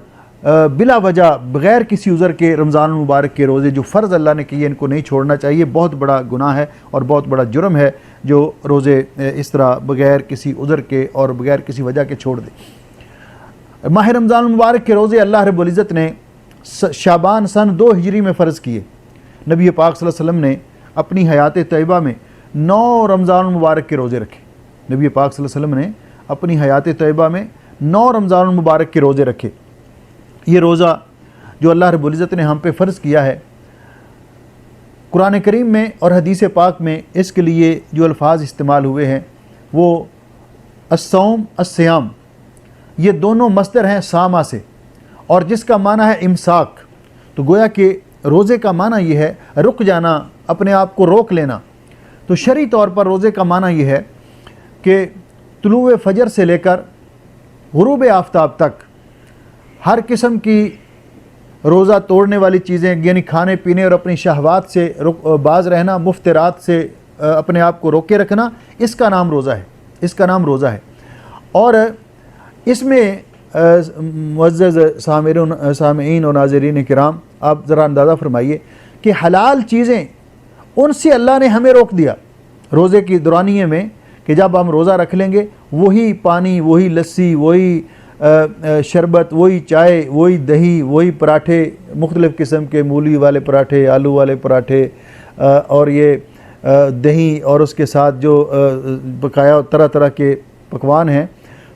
بلا وجہ بغیر کسی عذر کے رمضان المبارک کے روزے جو فرض اللہ نے کیے ان کو نہیں چھوڑنا چاہیے. بہت بڑا گناہ ہے اور بہت بڑا جرم ہے جو روزے اس طرح بغیر کسی عذر کے اور بغیر کسی وجہ کے چھوڑ دے. ماہ رمضان المبارک کے روزے اللہ رب العزت نے شعبان سن 2 ہجری میں فرض کیے. نبی پاک صلی اللہ علیہ وسلم نے اپنی حیات طیبہ میں 9 رمضان المبارک کے روزے رکھے. نبی پاک صلی اللہ علیہ وسلم نے اپنی حیات طیبہ میں 9 رمضان المبارک کے روزے رکھے. یہ روزہ جو اللہ رب العزت نے ہم پہ فرض کیا ہے, قرآن کریم میں اور حدیث پاک میں اس کے لیے جو الفاظ استعمال ہوئے ہیں وہ الصوم الصیام, یہ دونوں مصدر ہیں سامہ سے, اور جس کا معنی ہے امساک. تو گویا کہ روزے کا معنی یہ ہے رک جانا, اپنے آپ کو روک لینا. تو شرعی طور پر روزے کا معنی یہ ہے کہ طلوع فجر سے لے کر غروب آفتاب تک ہر قسم کی روزہ توڑنے والی چیزیں, یعنی کھانے پینے اور اپنی شہوات سے باز رہنا, مفترات سے اپنے آپ کو روکے رکھنا, اس کا نام روزہ ہے. اور اس میں معزز سامعین و ناظرین کرام, آپ ذرا اندازہ فرمائیے کہ حلال چیزیں ان سے اللہ نے ہمیں روک دیا روزے کی دورانیے میں, کہ جب ہم روزہ رکھ لیں گے وہی پانی, وہی لسی, وہی شربت, وہی چائے, وہی دہی, وہی پراٹھے, مختلف قسم کے مولی والے پراٹھے, آلو والے پراٹھے, اور یہ دہی اور اس کے ساتھ جو بقایا طرح طرح کے پکوان ہیں,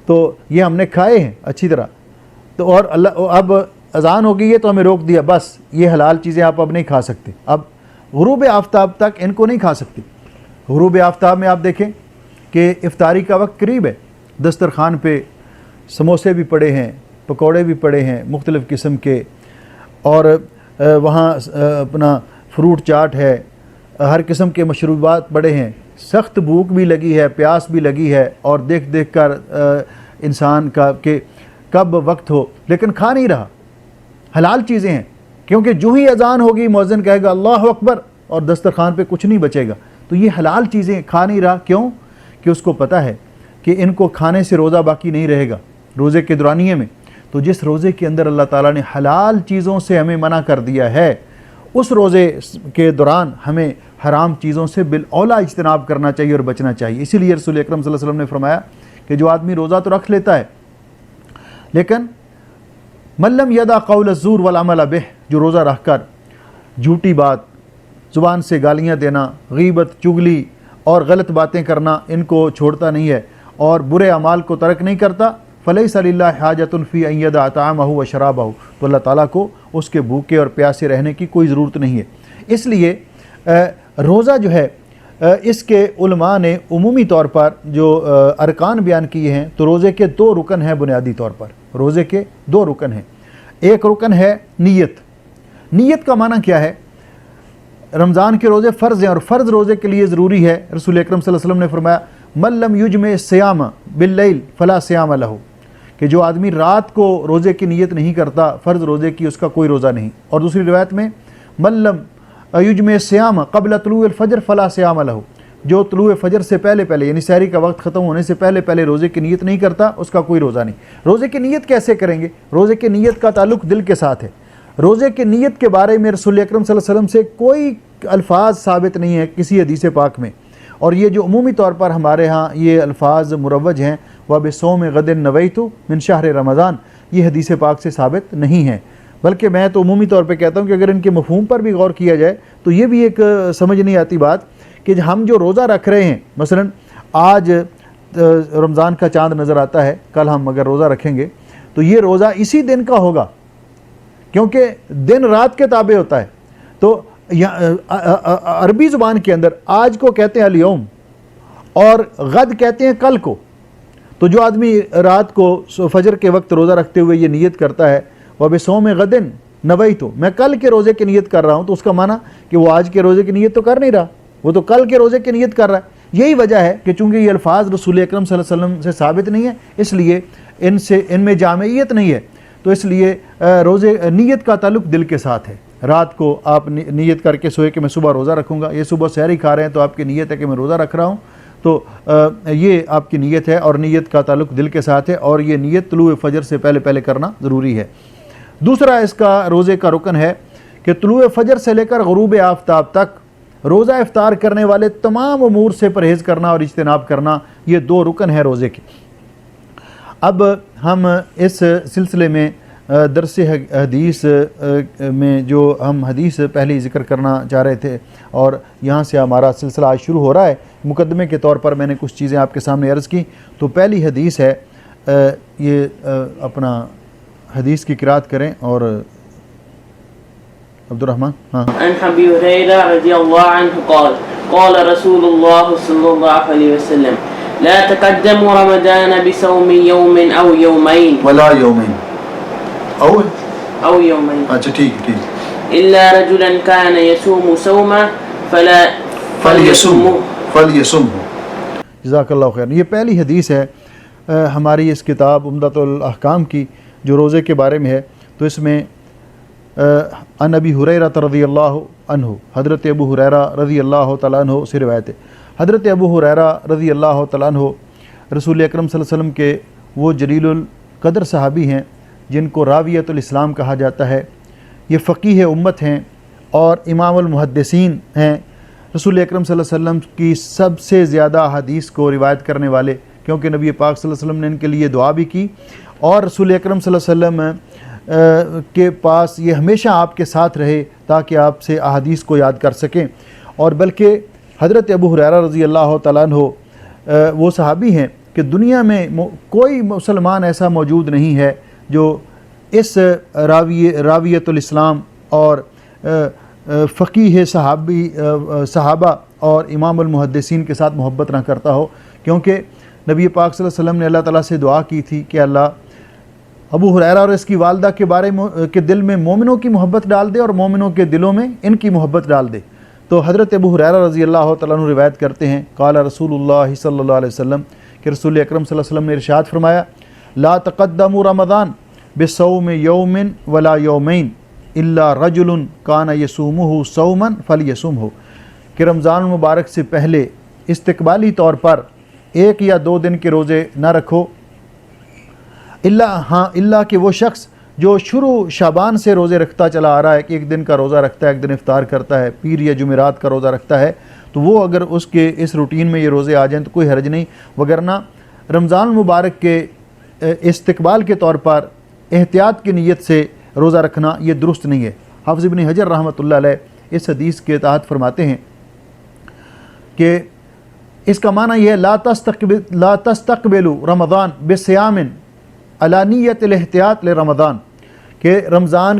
تو یہ ہم نے کھائے ہیں اچھی طرح. تو اور اللہ اب اذان ہو گئی ہے تو ہمیں روک دیا, بس یہ حلال چیزیں آپ اب نہیں کھا سکتے, اب غروب آفتاب تک ان کو نہیں کھا سکتے. غروب آفتاب میں آپ دیکھیں کہ افطاری کا وقت قریب ہے, دسترخوان پہ سموسے بھی پڑے ہیں, پکوڑے بھی پڑے ہیں مختلف قسم کے, اور وہاں اپنا فروٹ چاٹ ہے, ہر قسم کے مشروبات پڑے ہیں. سخت بھوک بھی لگی ہے, پیاس بھی لگی ہے, اور دیکھ دیکھ کر انسان کا کہ کب وقت ہو, لیکن کھا نہیں رہا. حلال چیزیں ہیں, کیونکہ جو ہی اذان ہوگی مؤذن کہے گا اللہ اکبر, اور دسترخوان پہ کچھ نہیں بچے گا. تو یہ حلال چیزیں کھا نہیں رہا, کیوں کہ اس کو پتہ ہے کہ ان کو کھانے سے روزہ باقی نہیں رہے گا روزے کے دورانیے میں. تو جس روزے کے اندر اللہ تعالیٰ نے حلال چیزوں سے ہمیں منع کر دیا ہے, اس روزے کے دوران ہمیں حرام چیزوں سے بالاولیٰ اجتناب کرنا چاہیے اور بچنا چاہیے. اسی لیے رسول اکرم صلی اللہ علیہ وسلم نے فرمایا کہ جو آدمی روزہ تو رکھ لیتا ہے, لیکن من لم یدع قول الزور والعمل بہ, جو روزہ رکھ کر جھوٹی بات, زبان سے گالیاں دینا, غیبت, چغلی اور غلط باتیں کرنا ان کو چھوڑتا نہیں ہے, اور برے اعمال کو ترک نہیں کرتا, فلیس للہ حاجۃ فی ان یدع طعامہ و شرابہ, تو اللہ تعالیٰ کو اس کے بھوکے اور پیاسے رہنے کی کوئی ضرورت نہیں ہے. اس لیے روزہ جو ہے اس کے علماء نے عمومی طور پر جو ارکان بیان کیے ہیں, تو روزے کے 2 رکن ہیں. بنیادی طور پر روزے کے 2 رکن ہیں. ایک رکن ہے نیت. نیت کا معنی کیا ہے؟ رمضان کے روزے فرض ہیں, اور فرض روزے کے لیے ضروری ہے. رسول اکرم صلی اللہ علیہ وسلم نے فرمایا من لم یجمع الصیام باللیل فلا صیام لہ, کہ جو آدمی رات کو روزے کی نیت نہیں کرتا فرض روزے کی, اس کا کوئی روزہ نہیں. اور دوسری روایت میں من لم یجمع الصیام قبل طلوع الفجر فلا صیام لہ, جو طلوع فجر سے پہلے یعنی سحری کا وقت ختم ہونے سے پہلے روزے کی نیت نہیں کرتا, اس کا کوئی روزہ نہیں. روزے کی نیت کیسے کریں گے؟ روزے کی نیت کا تعلق دل کے ساتھ ہے. روزے کی نیت کے بارے میں رسول اکرم صلی اللہ علیہ وسلم سے کوئی الفاظ ثابت نہیں ہے کسی حدیث پاک میں, اور یہ جو عمومی طور پر ہمارے ہاں یہ الفاظ مروج ہیں وَبِصَوْمِ غَدٍ نَوَيْتُ مِنْ شَهْرِ رمضان, یہ حدیث پاک سے ثابت نہیں ہیں. بلکہ میں تو عمومی طور پہ کہتا ہوں کہ اگر ان کے مفہوم پر بھی غور کیا جائے تو یہ بھی ایک سمجھ نہیں آتی بات کہ ہم جو روزہ رکھ رہے ہیں، مثلا آج رمضان کا چاند نظر آتا ہے، کل ہم اگر روزہ رکھیں گے تو یہ روزہ اسی دن کا ہوگا، کیونکہ دن رات کے تابع ہوتا ہے۔ تو عربی زبان کے اندر آج کو کہتے ہیں الیوم اور غد کہتے ہیں کل کو۔ تو جو آدمی رات کو فجر کے وقت روزہ رکھتے ہوئے یہ نیت کرتا ہے وَبِصَوْمِ غَدٍ نَوَيْتُ، میں کل کے روزے کی نیت کر رہا ہوں، تو اس کا معنی کہ وہ آج کے روزے کی نیت تو کر نہیں رہا، وہ تو کل کے روزے کی نیت کر رہا ہے۔ یہی وجہ ہے کہ چونکہ یہ الفاظ رسول اکرم صلی اللہ علیہ وسلم سے ثابت نہیں ہے، اس لیے ان میں جامعیت نہیں ہے، تو اس لیے روزے نیت کا تعلق دل کے ساتھ ہے۔ رات کو آپ نیت کر کے سوئے کہ میں صبح روزہ رکھوں گا، یہ صبح سحری کھا رہے ہیں تو آپ کی نیت ہے کہ میں روزہ رکھ رہا ہوں، تو یہ آپ کی نیت ہے، اور نیت کا تعلق دل کے ساتھ ہے، اور یہ نیت طلوع فجر سے پہلے کرنا ضروری ہے۔ دوسرا اس کا روزے کا رکن ہے کہ طلوع فجر سے لے کر غروب آفتاب تک روزہ افطار کرنے والے تمام امور سے پرہیز کرنا اور اجتناب کرنا، یہ دو رکن ہے روزے کے۔ اب ہم اس سلسلے میں درس حدیث میں جو ہم حدیث پہلے ذکر کرنا چاہ رہے تھے، اور یہاں سے ہمارا سلسلہ آج شروع ہو رہا ہے۔ مقدمے کے طور پر میں نے کچھ چیزیں آپ کے سامنے عرض کی۔ تو پہلی حدیث ہے، یہ اپنا حدیث کی قرأت کریں، اور عبد الرحمن عن ابي هريره رضي الله عنه قال قال رسول الله صلى الله عليه وسلم لا تقدموا رمضان بصوم يوم او يومين ولا يومين او يومين اچھا ٹھیک الا رجلا كان يصوم صوما فليصمه جزاک اللہ خیر۔ یہ پہلی حدیث ہے ہماری اس کتاب عمدۃ الاحکام کی جو روزے کے بارے میں ہے۔ تو اس میں عن ابی ہریرہ رضی اللہ عنہ، حضرت ابو ہریرہ رضی اللہ تعالیٰ عنہ سے روایت ہے۔ حضرت ابو ہریرہ رضی اللہ تعالیٰ عنہ رسول اکرم صلی اللہ علیہ وسلم کے وہ جلیل القدر صحابی ہیں جن کو راویۃ الاسلام کہا جاتا ہے۔ یہ فقیہ امت ہیں اور امام المحدثین ہیں، رسول اکرم صلی اللہ علیہ وسلم کی سب سے زیادہ حدیث کو روایت کرنے والے، کیونکہ نبی پاک صلی اللہ علیہ وسلم نے ان کے لیے دعا بھی کی، اور رسول اکرم صلی اللہ علیہ وسلم کے پاس یہ ہمیشہ آپ کے ساتھ رہے تاکہ آپ سے احادیث کو یاد کر سکیں۔ اور بلکہ حضرت ابو ہریرہ رضی اللہ تعالیٰ عنہ وہ صحابی ہیں کہ دنیا میں کوئی مسلمان ایسا موجود نہیں ہے جو اس راویۃ الاسلام اور فقیہ صحابہ اور امام المحدثین کے ساتھ محبت نہ کرتا ہو، کیونکہ نبی پاک صلی اللہ علیہ وسلم نے اللہ تعالیٰ سے دعا کی تھی کہ اللہ ابو ہریرہ اور اس کی والدہ کے بارے کے دل میں مومنوں کی محبت ڈال دے اور مومنوں کے دلوں میں ان کی محبت ڈال دے۔ تو حضرت ابو ہریرہ رضی اللہ تعالیٰ عنہ روایت کرتے ہیں، قال رسول اللہ صلی اللہ علیہ وسلم، کہ رسول اکرم صلی اللہ علیہ وسلم نے ارشاد فرمایا، لا تقدموا رمضان بصوم یوم ولا یومین الا رجل کان یصومہ صوما فلیصمہ، کہ رمضان المبارک سے پہلے استقبالی طور پر ایک یا دو دن کے روزے نہ رکھو، اللہ کہ وہ شخص جو شروع شعبان سے روزے رکھتا چلا آ رہا ہے، کہ ایک دن کا روزہ رکھتا ہے، ایک دن افطار کرتا ہے، پیر یا جمعرات کا روزہ رکھتا ہے، تو وہ اگر اس کے اس روٹین میں یہ روزے آ جائیں تو کوئی حرج نہیں، وگرنہ رمضان المبارک کے استقبال کے طور پر احتیاط کی نیت سے روزہ رکھنا یہ درست نہیں ہے۔ حافظ ابن حجر رحمۃ اللہ علیہ اس حدیث کے تحت فرماتے ہیں کہ اس کا معنی یہ ہے لا تستقبلوا رمضان بصیام علانیت الاحتیاط لرمضان، کہ رمضان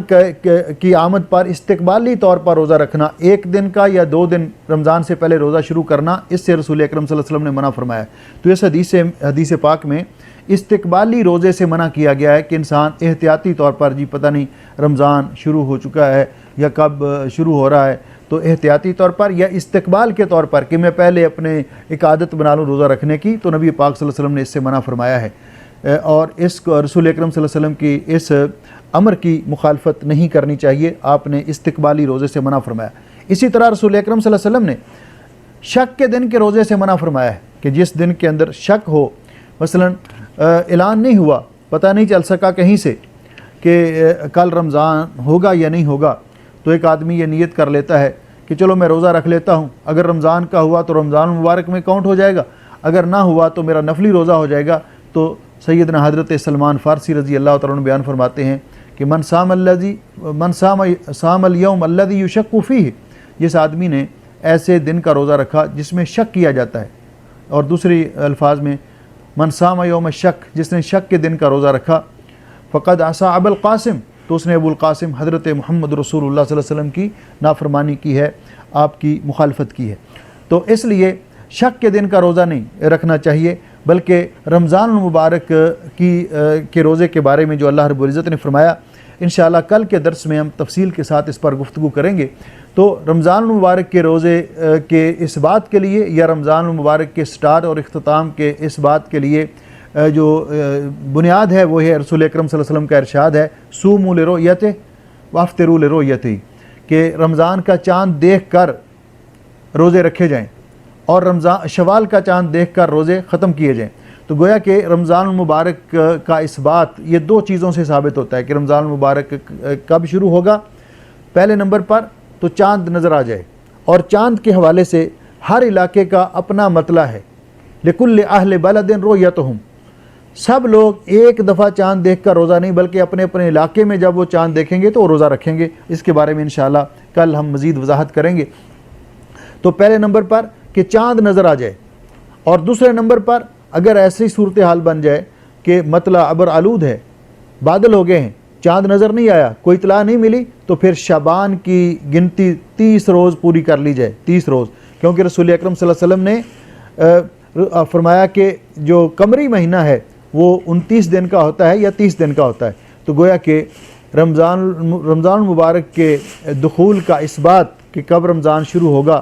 کی آمد پر استقبالی طور پر روزہ رکھنا، ایک دن کا یا دو دن رمضان سے پہلے روزہ شروع کرنا، اس سے رسول اکرم صلی اللہ علیہ وسلم نے منع فرمایا ہے۔ تو اس حدیث پاک میں استقبالی روزے سے منع کیا گیا ہے کہ انسان احتیاطی طور پر جی پتہ نہیں رمضان شروع ہو چکا ہے یا کب شروع ہو رہا ہے، تو احتیاطی طور پر یا استقبال کے طور پر کہ میں پہلے اپنے ایک عادت بنا لوں روزہ رکھنے کی، تو نبی پاک صلی اللہ علیہ وسلم نے اس سے منع فرمایا ہے، اور اس کو رسول اکرم صلی اللہ علیہ وسلم کی اس امر کی مخالفت نہیں کرنی چاہیے، آپ نے استقبالی روزے سے منع فرمایا۔ اسی طرح رسول اکرم صلی اللہ علیہ وسلم نے شک کے دن کے روزے سے منع فرمایا ہے کہ جس دن کے اندر شک ہو، مثلا اعلان نہیں ہوا، پتہ نہیں چل سکا کہیں سے کہ کل رمضان ہوگا یا نہیں ہوگا، تو ایک آدمی یہ نیت کر لیتا ہے کہ چلو میں روزہ رکھ لیتا ہوں، اگر رمضان کا ہوا تو رمضان مبارک میں کاؤنٹ ہو جائے گا، اگر نہ ہوا تو میرا نفلی روزہ ہو جائے گا۔ تو سیدنا حضرت سلمان فارسی رضی اللہ تعالیٰ عنہ بیان فرماتے ہیں کہ من صام الیوم الذی یشک فیہ، جس آدمی نے ایسے دن کا روزہ رکھا جس میں شک کیا جاتا ہے، اور دوسری الفاظ میں من صام یوم شک، جس نے شک کے دن کا روزہ رکھا، فقد عصى ابا القاسم، تو اس نے ابو القاسم حضرت محمد رسول اللہ صلی اللہ علیہ وسلم کی نافرمانی کی ہے، آپ کی مخالفت کی ہے۔ تو اس لیے شک کے دن کا روزہ نہیں رکھنا چاہیے، بلکہ رمضان المبارک کے روزے کے بارے میں جو اللہ رب العزت نے فرمایا، انشاءاللہ کل کے درس میں ہم تفصیل کے ساتھ اس پر گفتگو کریں گے۔ تو رمضان المبارک کے روزے کے اس بات کے لیے، یا رمضان المبارک کے سٹارٹ اور اختتام کے اس بات کے لیے جو بنیاد ہے وہ ہے رسول اکرم صلی اللہ علیہ وسلم کا ارشاد ہے، صوموا لرؤیتہ وافطروا لرؤیتہ، کہ رمضان کا چاند دیکھ کر روزے رکھے جائیں اور شوال کا چاند دیکھ کر روزے ختم کیے جائیں۔ تو گویا کہ رمضان المبارک کا اس بات یہ دو چیزوں سے ثابت ہوتا ہے کہ رمضان المبارک کب شروع ہوگا۔ پہلے نمبر پر تو چاند نظر آ جائے، اور چاند کے حوالے سے ہر علاقے کا اپنا مطلع ہے، لکل اہل بلد رؤیتہم، سب لوگ ایک دفعہ چاند دیکھ کر روزہ نہیں بلکہ اپنے اپنے علاقے میں جب وہ چاند دیکھیں گے تو وہ روزہ رکھیں گے۔ اس کے بارے میں انشاءاللہ کل ہم مزید وضاحت کریں گے۔ تو پہلے نمبر پر کہ چاند نظر آ جائے، اور دوسرے نمبر پر اگر ایسی صورتحال بن جائے کہ مطلع ابر آلود ہے، بادل ہو گئے ہیں، چاند نظر نہیں آیا، کوئی اطلاع نہیں ملی، تو پھر شعبان کی گنتی 30 روز پوری کر لی جائے، 30 روز، کیونکہ رسول اکرم صلی اللہ علیہ وسلم نے فرمایا کہ جو قمری مہینہ ہے وہ 29 دن کا ہوتا ہے یا 30 دن کا ہوتا ہے۔ تو گویا کہ رمضان المبارک کے دخول کا اس بات کہ کب رمضان شروع ہوگا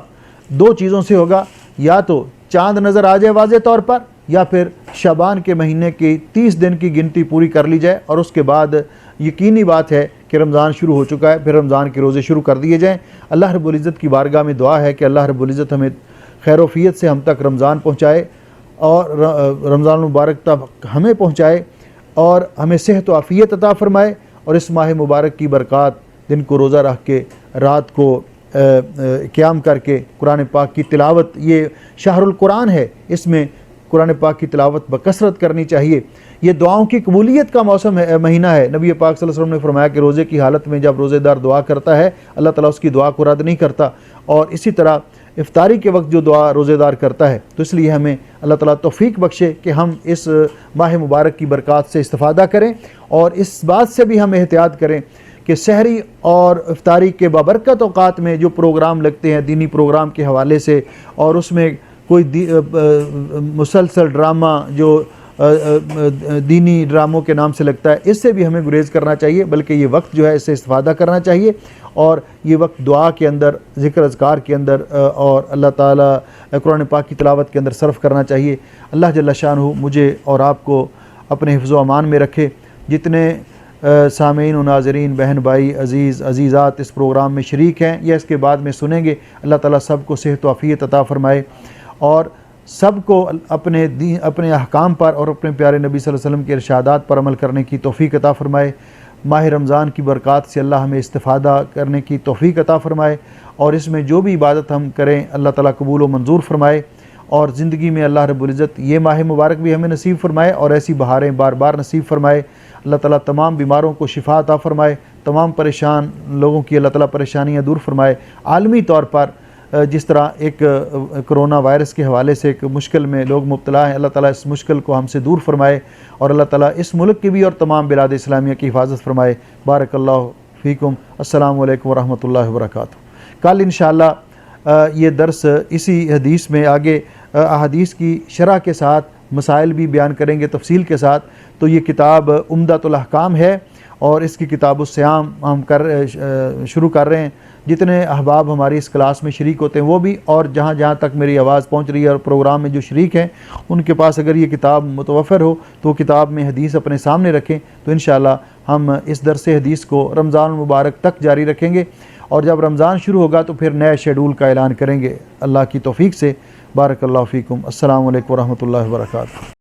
دو چیزوں سے ہوگا، یا تو چاند نظر آ جائے واضح طور پر، یا پھر شعبان کے مہینے کی 30 دن کی گنتی پوری کر لی جائے، اور اس کے بعد یقینی بات ہے کہ رمضان شروع ہو چکا ہے، پھر رمضان کے روزے شروع کر دیے جائیں۔ اللہ رب العزت کی بارگاہ میں دعا ہے کہ اللہ رب العزت ہمیں خیر و عافیت سے ہم تک رمضان پہنچائے، اور رمضان المبارک تک ہمیں پہنچائے، اور ہمیں صحت و عافیت عطا فرمائے، اور اس ماہ مبارک کی برکات، دن کو روزہ رکھ کے رات کو قیام کر کے قرآن پاک کی تلاوت، یہ شہر القرآن ہے، اس میں قرآن پاک کی تلاوت بکثرت کرنی چاہیے۔ یہ دعاؤں کی قبولیت کا موسم ہے، مہینہ ہے۔ نبی پاک صلی اللہ علیہ وسلم نے فرمایا کہ روزے کی حالت میں جب روزے دار دعا کرتا ہے اللہ تعالیٰ اس کی دعا کو رد نہیں کرتا، اور اسی طرح افطاری کے وقت جو دعا روزے دار کرتا ہے۔ تو اس لیے ہمیں اللہ تعالیٰ توفیق بخشے کہ ہم اس ماہ مبارک کی برکات سے استفادہ کریں، اور اس بات سے بھی ہم احتیاط کریں کہ سحری اور افطاری کے بابرکت اوقات میں جو پروگرام لگتے ہیں دینی پروگرام کے حوالے سے، اور اس میں کوئی مسلسل ڈرامہ جو دینی ڈراموں کے نام سے لگتا ہے، اس سے بھی ہمیں گریز کرنا چاہیے، بلکہ یہ وقت جو ہے اس سے استفادہ کرنا چاہیے، اور یہ وقت دعا کے اندر، ذکر اذکار کے اندر، اور اللہ تعالیٰ قرآن پاک کی تلاوت کے اندر صرف کرنا چاہیے۔ اللہ جل شانہ مجھے اور آپ کو اپنے حفظ و امان میں رکھے۔ جتنے سامعین و ناظرین، بہن بھائی، عزیزات اس پروگرام میں شریک ہیں یا اس کے بعد میں سنیں گے، اللہ تعالیٰ سب کو صحت و عافیت عطا فرمائے، اور سب کو اپنے احکام پر اور اپنے پیارے نبی صلی اللہ علیہ وسلم کے ارشادات پر عمل کرنے کی توفیق عطا فرمائے۔ ماہ رمضان کی برکات سے اللہ ہمیں استفادہ کرنے کی توفیق عطا فرمائے، اور اس میں جو بھی عبادت ہم کریں اللہ تعالیٰ قبول و منظور فرمائے، اور زندگی میں اللہ رب العزت یہ ماہ مبارک بھی ہمیں نصیب فرمائے، اور ایسی بہاریں بار بار نصیب فرمائے۔ اللہ تعالیٰ تمام بیماروں کو شفا عطا فرمائے، تمام پریشان لوگوں کی اللہ تعالیٰ پریشانیاں دور فرمائے۔ عالمی طور پر جس طرح ایک کرونا وائرس کے حوالے سے ایک مشکل میں لوگ مبتلا ہیں، اللہ تعالیٰ اس مشکل کو ہم سے دور فرمائے، اور اللہ تعالیٰ اس ملک کی بھی اور تمام بلاد اسلامیہ کی حفاظت فرمائے۔ بارک اللہ فیکم۔ السلام علیکم ورحمۃ اللہ وبرکاتہ۔ کل انشاءاللہ یہ درس اسی حدیث میں آگے احادیث کی شرح کے ساتھ مسائل بھی بیان کریں گے تفصیل کے ساتھ۔ تو یہ کتاب عمدۃ الاحکام ہے، اور اس کی کتاب الصیام ہم شروع کر رہے ہیں۔ جتنے احباب ہماری اس کلاس میں شریک ہوتے ہیں وہ بھی، اور جہاں جہاں تک میری آواز پہنچ رہی ہے اور پروگرام میں جو شریک ہیں ان کے پاس اگر یہ کتاب متوفر ہو تو وہ کتاب میں حدیث اپنے سامنے رکھیں، تو انشاءاللہ ہم اس درس حدیث کو رمضان المبارک تک جاری رکھیں گے، اور جب رمضان شروع ہوگا تو پھر نئے شیڈول کا اعلان کریں گے اللہ کی توفیق سے۔ بارک اللہ فیکم۔ السلام علیکم ورحمۃ اللہ وبرکاتہ۔